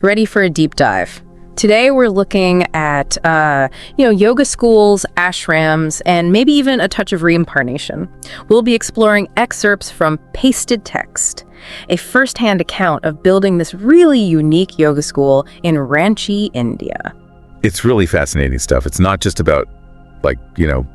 Ready for a deep dive. Today we're looking at, yoga schools, ashrams, and maybe even a touch of reincarnation. We'll be exploring excerpts from Pasted Text, a first-hand account of building this really unique yoga school in Ranchi, India. It's really fascinating stuff. It's not just about,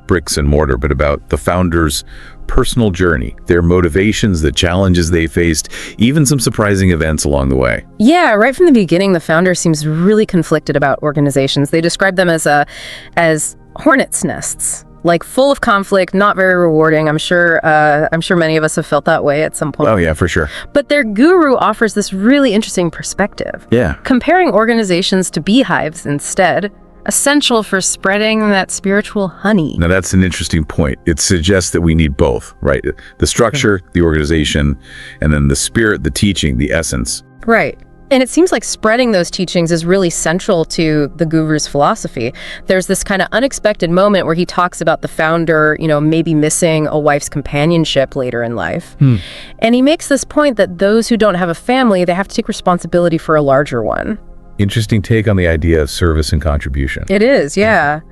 bricks and mortar, but about the founders' personal journey, their motivations, the challenges they faced, even some surprising events along the way. Yeah, right from the beginning, the founder seems really conflicted about organizations. They describe them as hornets' nests, like full of conflict, not very rewarding. I'm sure many of us have felt that way at some point. Oh yeah, for sure. But their guru offers this really interesting perspective. Yeah. Comparing organizations to beehives instead, essential for spreading that spiritual honey. Now that's an interesting point. It suggests that we need both, right? The structure, the organization, and then the spirit, the teaching, the essence. Right. And it seems like spreading those teachings is really central to the guru's philosophy. There's this kind of unexpected moment where he talks about the founder, maybe missing a wife's companionship later in life. And he makes this point that those who don't have a family, they have to take responsibility for a larger one. Interesting take on the idea of service and contribution. It is, yeah.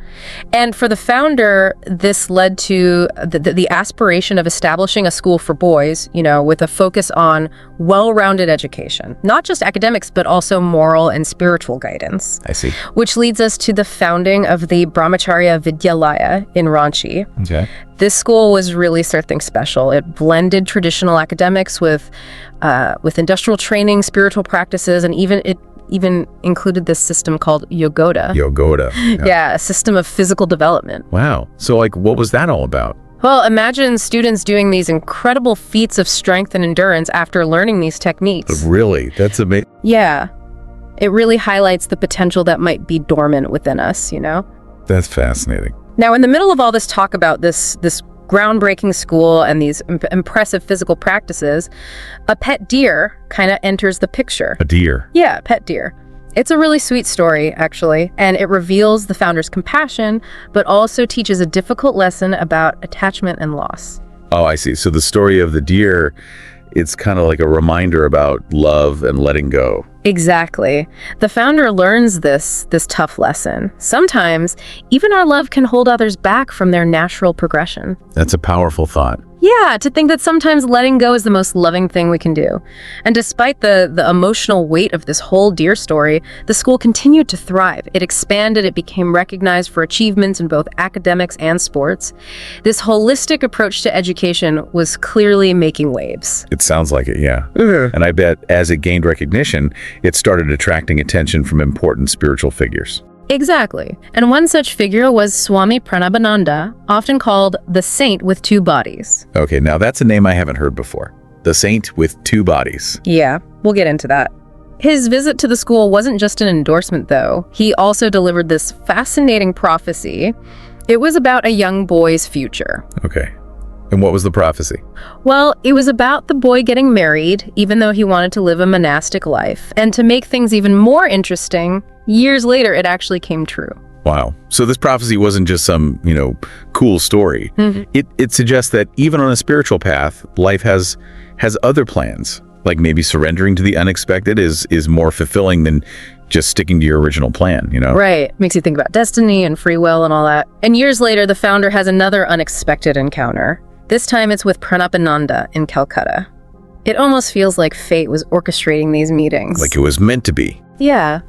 And for the founder, this led to the aspiration of establishing a school for boys, with a focus on well-rounded education. Not just academics, but also moral and spiritual guidance. I see. Which leads us to the founding of the Brahmacharya Vidyalaya in Ranchi. Okay. This school was really something special. It blended traditional academics with industrial training, spiritual practices, and even included this system called Yogoda. Yeah, a system of physical development. Wow. So what was that all about? Well, imagine students doing these incredible feats of strength and endurance after learning these techniques. Really? That's amazing. Yeah. It really highlights the potential that might be dormant within us, That's fascinating. Now, in the middle of all this talk about this groundbreaking school and these impressive physical practices, a pet deer kind of enters the picture. A deer? Yeah, a pet deer. It's a really sweet story, actually, and it reveals the founder's compassion, but also teaches a difficult lesson about attachment and loss. Oh, I see. So the story of the deer, it's kind of like a reminder about love and letting go. Exactly. The founder learns this tough lesson. Sometimes, even our love can hold others back from their natural progression. That's a powerful thought. Yeah, to think that sometimes letting go is the most loving thing we can do. And despite the emotional weight of this whole deer story, the school continued to thrive. It expanded, it became recognized for achievements in both academics and sports. This holistic approach to education was clearly making waves. It sounds like it, yeah. Mm-hmm. And I bet as it gained recognition, it started attracting attention from important spiritual figures. Exactly. And one such figure was Swami Paramahansa, often called the Saint with Two Bodies. Okay, now that's a name I haven't heard before. The Saint with Two Bodies. Yeah, we'll get into that. His visit to the school wasn't just an endorsement, though. He also delivered this fascinating prophecy. It was about a young boy's future. Okay. And what was the prophecy? Well, it was about the boy getting married, even though he wanted to live a monastic life. And to make things even more interesting, years later, it actually came true. Wow. So this prophecy wasn't just some, cool story. Mm-hmm. It suggests that even on a spiritual path, life has other plans. Like maybe surrendering to the unexpected is more fulfilling than just sticking to your original plan, Right. Makes you think about destiny and free will and all that. And years later, the founder has another unexpected encounter. This time it's with Paramahansa in Calcutta. It almost feels like fate was orchestrating these meetings. Like it was meant to be. Yeah.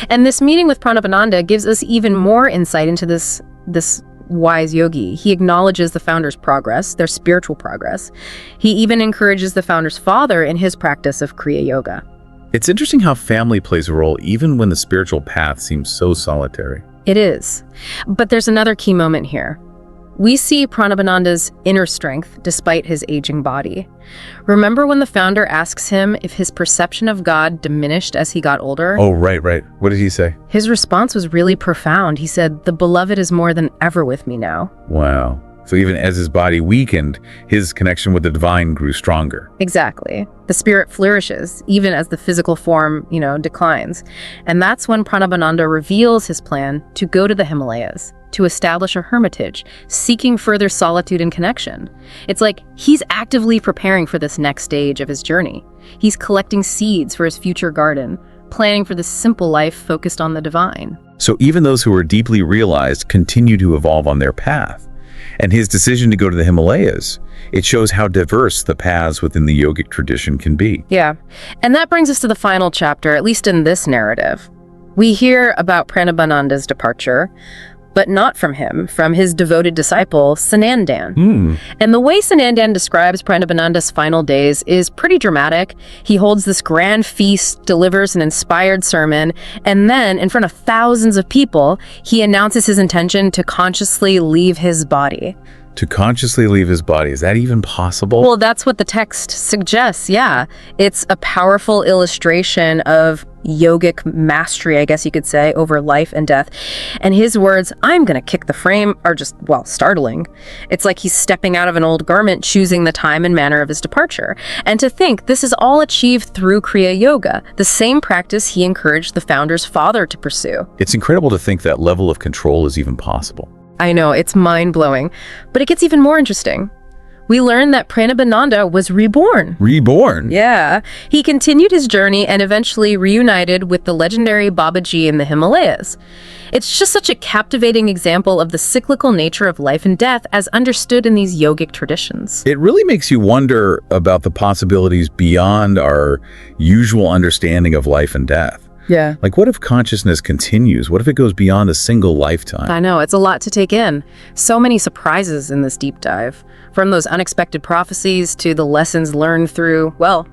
And this meeting with Paramahansa gives us even more insight into this wise yogi. He acknowledges the founder's progress, their spiritual progress. He even encourages the founder's father in his practice of Kriya Yoga. It's interesting how family plays a role even when the spiritual path seems so solitary. It is. But there's another key moment here. We see Paramahansa's inner strength despite his aging body. Remember when the founder asks him if his perception of God diminished as he got older? Oh, right. What did he say? His response was really profound. He said, "The beloved is more than ever with me now." Wow. So even as his body weakened, his connection with the divine grew stronger. Exactly. The spirit flourishes, even as the physical form, declines. And that's when Paramahansa reveals his plan to go to the Himalayas, to establish a hermitage, seeking further solitude and connection. It's like he's actively preparing for this next stage of his journey. He's collecting seeds for his future garden, planning for this simple life focused on the divine. So even those who are deeply realized continue to evolve on their path. And his decision to go to the Himalayas, it shows how diverse the paths within the yogic tradition can be. Yeah. And that brings us to the final chapter, at least in this narrative. We hear about Pranabananda's departure, but not from him, from his devoted disciple, Sanandan. And the way Sanandan describes Pranabananda's final days is pretty dramatic. He holds this grand feast, delivers an inspired sermon, and then, in front of thousands of people, he announces his intention to consciously leave his body. To consciously leave his body, is that even possible? Well, that's what the text suggests, yeah. It's a powerful illustration of yogic mastery, I guess you could say, over life and death. And his words, "I'm gonna kick the frame," are just, well, startling. It's like he's stepping out of an old garment, choosing the time and manner of his departure. And to think this is all achieved through Kriya Yoga, the same practice he encouraged the founder's father to pursue. It's incredible to think that level of control is even possible. I know, it's mind-blowing. But it gets even more interesting. We learn that Pranabananda was reborn. Reborn? Yeah. He continued his journey and eventually reunited with the legendary Babaji in the Himalayas. It's just such a captivating example of the cyclical nature of life and death as understood in these yogic traditions. It really makes you wonder about the possibilities beyond our usual understanding of life and death. Yeah. Like, what if consciousness continues? What if it goes beyond a single lifetime? I know, it's a lot to take in. So many surprises in this deep dive. From those unexpected prophecies to the lessons learned through, well,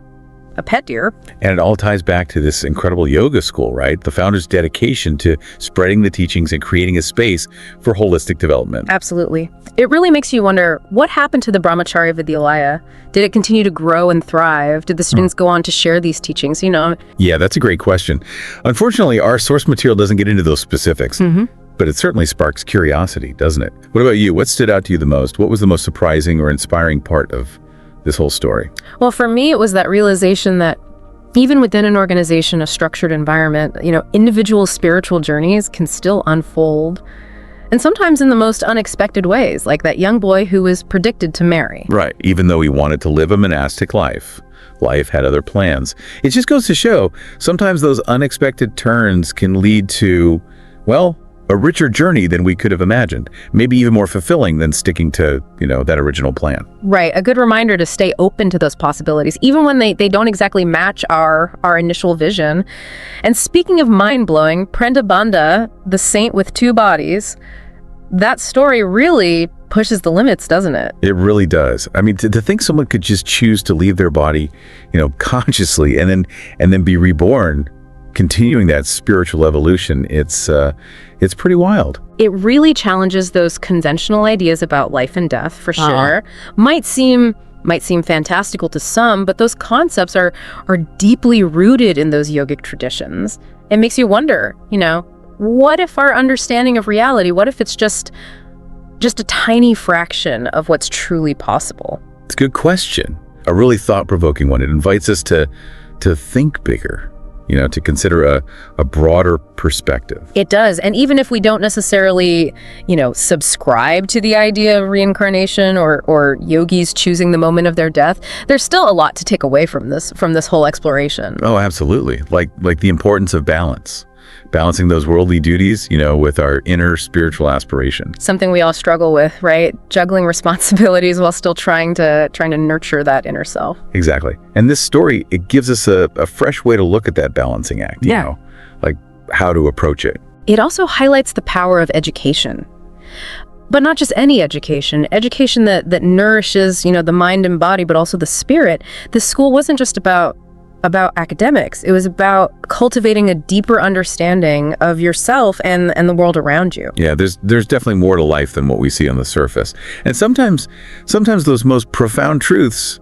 a pet deer. And it all ties back to this incredible yoga school, right? The founder's dedication to spreading the teachings and creating a space for holistic development. Absolutely. It really makes you wonder, what happened to the Brahmacharya Vidyalaya? Did it continue to grow and thrive? Did the students go on to share these teachings? You know? Yeah, that's a great question. Unfortunately, our source material doesn't get into those specifics. But it certainly sparks curiosity, doesn't it? What about you? What stood out to you the most? What was the most surprising or inspiring part of this whole story? Well, for me, it was that realization that even within an organization, a structured environment, individual spiritual journeys can still unfold. And sometimes in the most unexpected ways, like that young boy who was predicted to marry. Right. Even though he wanted to live a monastic life, life had other plans. It just goes to show, sometimes those unexpected turns can lead to, well, a richer journey than we could have imagined. Maybe even more fulfilling than sticking to, that original plan. Right. A good reminder to stay open to those possibilities, even when they don't exactly match our initial vision. And speaking of mind-blowing, Pranabananda, the saint with two bodies, that story really pushes the limits, doesn't it? It really does. I mean, to think someone could just choose to leave their body, consciously and then be reborn, continuing that spiritual evolution, it's pretty wild. It really challenges those conventional ideas about life and death, for sure. Might seem fantastical to some, but those concepts are deeply rooted in those yogic traditions. It makes you wonder, what if our understanding of reality, what if it's just a tiny fraction of what's truly possible? It's a good question. A really thought-provoking one. It invites us to think bigger. To consider a broader perspective. It does. And even if we don't necessarily, subscribe to the idea of reincarnation or yogis choosing the moment of their death, there's still a lot to take away from this whole exploration. Oh, absolutely. Like the importance of balance. Balancing those worldly duties, with our inner spiritual aspiration. Something we all struggle with, right? Juggling responsibilities while still trying to nurture that inner self. Exactly. And this story, it gives us a fresh way to look at that balancing act, like how to approach it. It also highlights the power of education. But not just any education that nourishes, the mind and body, but also the spirit. This school wasn't just about academics. It was about cultivating a deeper understanding of yourself and the world around you. Yeah, there's definitely more to life than what we see on the surface. And sometimes those most profound truths,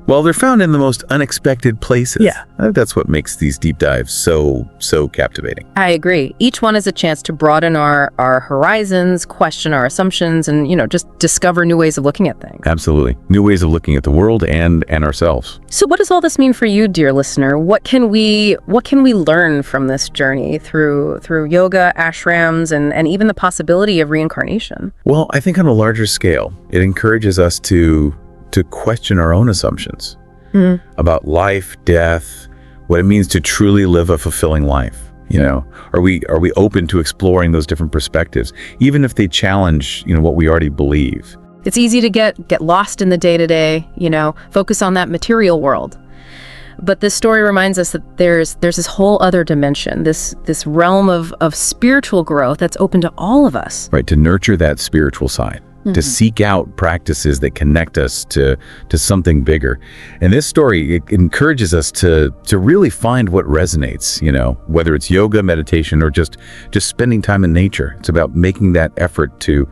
well, they're found in the most unexpected places. Yeah. I think that's what makes these deep dives so captivating. I agree. Each one is a chance to broaden our horizons, question our assumptions, and, just discover new ways of looking at things. Absolutely. New ways of looking at the world and ourselves. So what does all this mean for you, dear listener? What can we learn from this journey through yoga, ashrams, and even the possibility of reincarnation? Well, I think on a larger scale, it encourages us to question our own assumptions about life, death, what it means to truly live a fulfilling life. Are we open to exploring those different perspectives, even if they challenge, what we already believe? It's easy to get lost in the day-to-day, focus on that material world. But this story reminds us that there's this whole other dimension, this realm of spiritual growth that's open to all of us. Right, to nurture that spiritual side, to seek out practices that connect us to something bigger. And this story, it encourages us to really find what resonates, whether it's yoga, meditation, or just spending time in nature. It's about making that effort to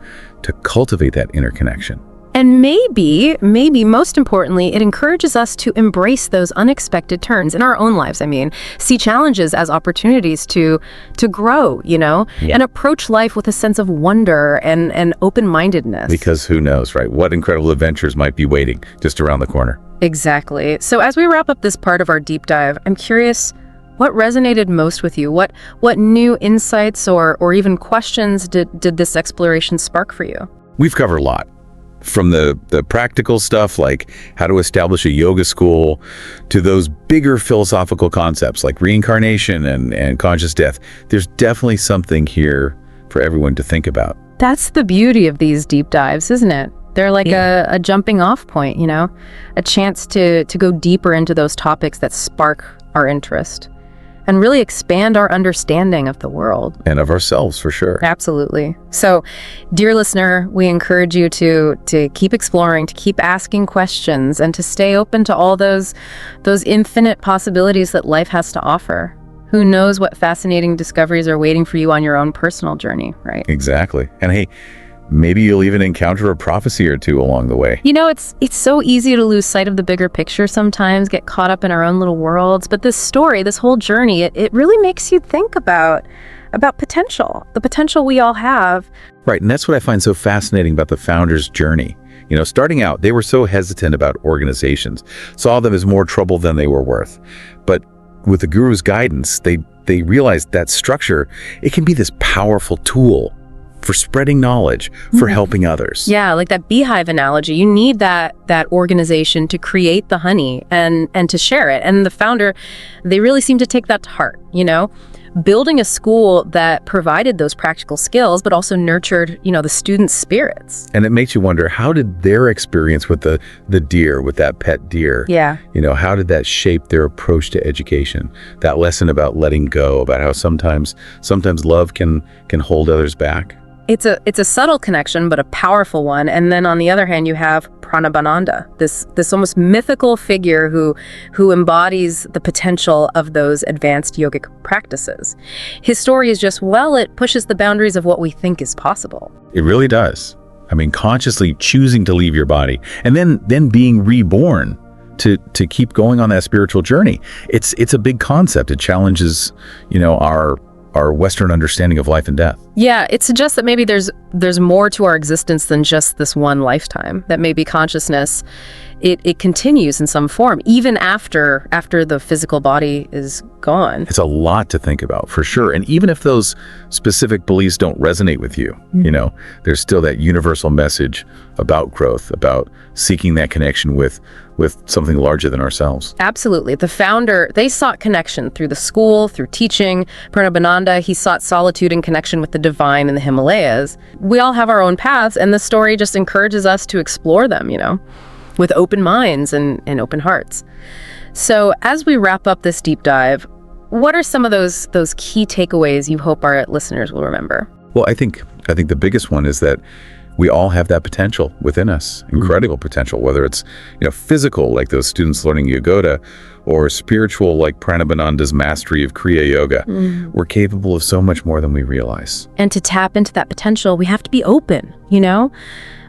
cultivate that inner connection. And maybe most importantly, it encourages us to embrace those unexpected turns in our own lives. See challenges as opportunities to grow, and approach life with a sense of wonder and open-mindedness. Because who knows, right? What incredible adventures might be waiting just around the corner. Exactly. So as we wrap up this part of our deep dive, I'm curious, what resonated most with you? What new insights or even questions did this exploration spark for you? We've covered a lot. From the practical stuff like how to establish a yoga school to those bigger philosophical concepts like reincarnation and conscious death. There's definitely something here for everyone to think about. That's the beauty of these deep dives, isn't it? They're like a jumping off point, a chance to go deeper into those topics that spark our interest and really expand our understanding of the world. And of ourselves, for sure. Absolutely. So, dear listener, we encourage you to keep exploring, to keep asking questions, and to stay open to all those infinite possibilities that life has to offer. Who knows what fascinating discoveries are waiting for you on your own personal journey, right? Exactly. And hey, maybe you'll even encounter a prophecy or two along the way. It's so easy to lose sight of the bigger picture sometimes, get caught up in our own little worlds. But this story, this whole journey, it really makes you think about potential, the potential we all have. Right, and that's what I find so fascinating about the founders' journey. Starting out, they were so hesitant about organizations, saw them as more trouble than they were worth. But with the guru's guidance, they realized that structure, it can be this powerful tool for spreading knowledge, for helping others. Yeah, like that beehive analogy. You need that organization to create the honey and to share it. And the founder, they really seem to take that to heart, building a school that provided those practical skills, but also nurtured, the students' spirits. And it makes you wonder, how did their experience with the deer, with that pet deer, how did that shape their approach to education? That lesson about letting go, about how sometimes love can hold others back. It's a subtle connection, but a powerful one. And then on the other hand, you have Paramahansa, this almost mythical figure who embodies the potential of those advanced yogic practices. His story is just, it pushes the boundaries of what we think is possible. It really does. Consciously choosing to leave your body and then being reborn to keep going on that spiritual journey. It's a big concept. It challenges, our Western understanding of life and death. Yeah, it suggests that maybe there's more to our existence than just this one lifetime, that maybe consciousness, it continues in some form, even after the physical body is gone. It's a lot to think about, for sure. And even if those specific beliefs don't resonate with you, there's still that universal message about growth, about seeking that connection with something larger than ourselves. Absolutely. The founder, they sought connection through the school, through teaching. Paramahansa, he sought solitude and connection with the divine in the Himalayas. We all have our own paths, and the story just encourages us to explore them, with open minds and open hearts. So as we wrap up this deep dive, what are some of those key takeaways you hope our listeners will remember? Well, I think the biggest one is that we all have that potential within us, incredible potential, whether it's physical, like those students learning Yogoda, or spiritual, like Paramahansa's mastery of Kriya Yoga. We're capable of so much more than we realize. And to tap into that potential, we have to be open,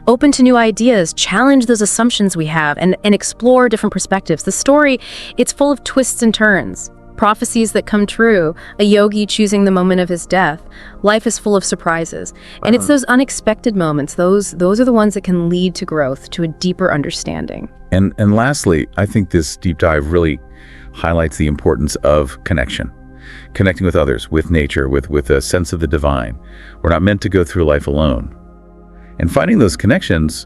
open to new ideas, challenge those assumptions we have, and explore different perspectives. The story, it's full of twists and turns. Prophecies that come true, a yogi choosing the moment of his death. Life is full of surprises. And it's those unexpected moments, those are the ones that can lead to growth, to a deeper understanding. And lastly, I think this deep dive really highlights the importance of connection. Connecting with others, with nature, with a sense of the divine. We're not meant to go through life alone. And finding those connections,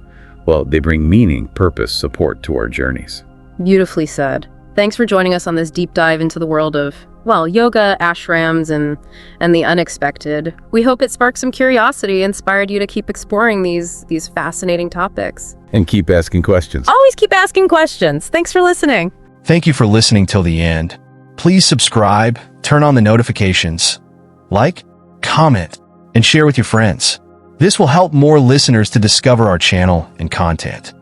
they bring meaning, purpose, support to our journeys. Beautifully said. Thanks for joining us on this deep dive into the world of, well, yoga, ashrams, and the unexpected. We hope it sparked some curiosity, inspired you to keep exploring these fascinating topics. And keep asking questions. Always keep asking questions. Thanks for listening. Thank you for listening till the end. Please subscribe, turn on the notifications, like, comment, and share with your friends. This will help more listeners to discover our channel and content.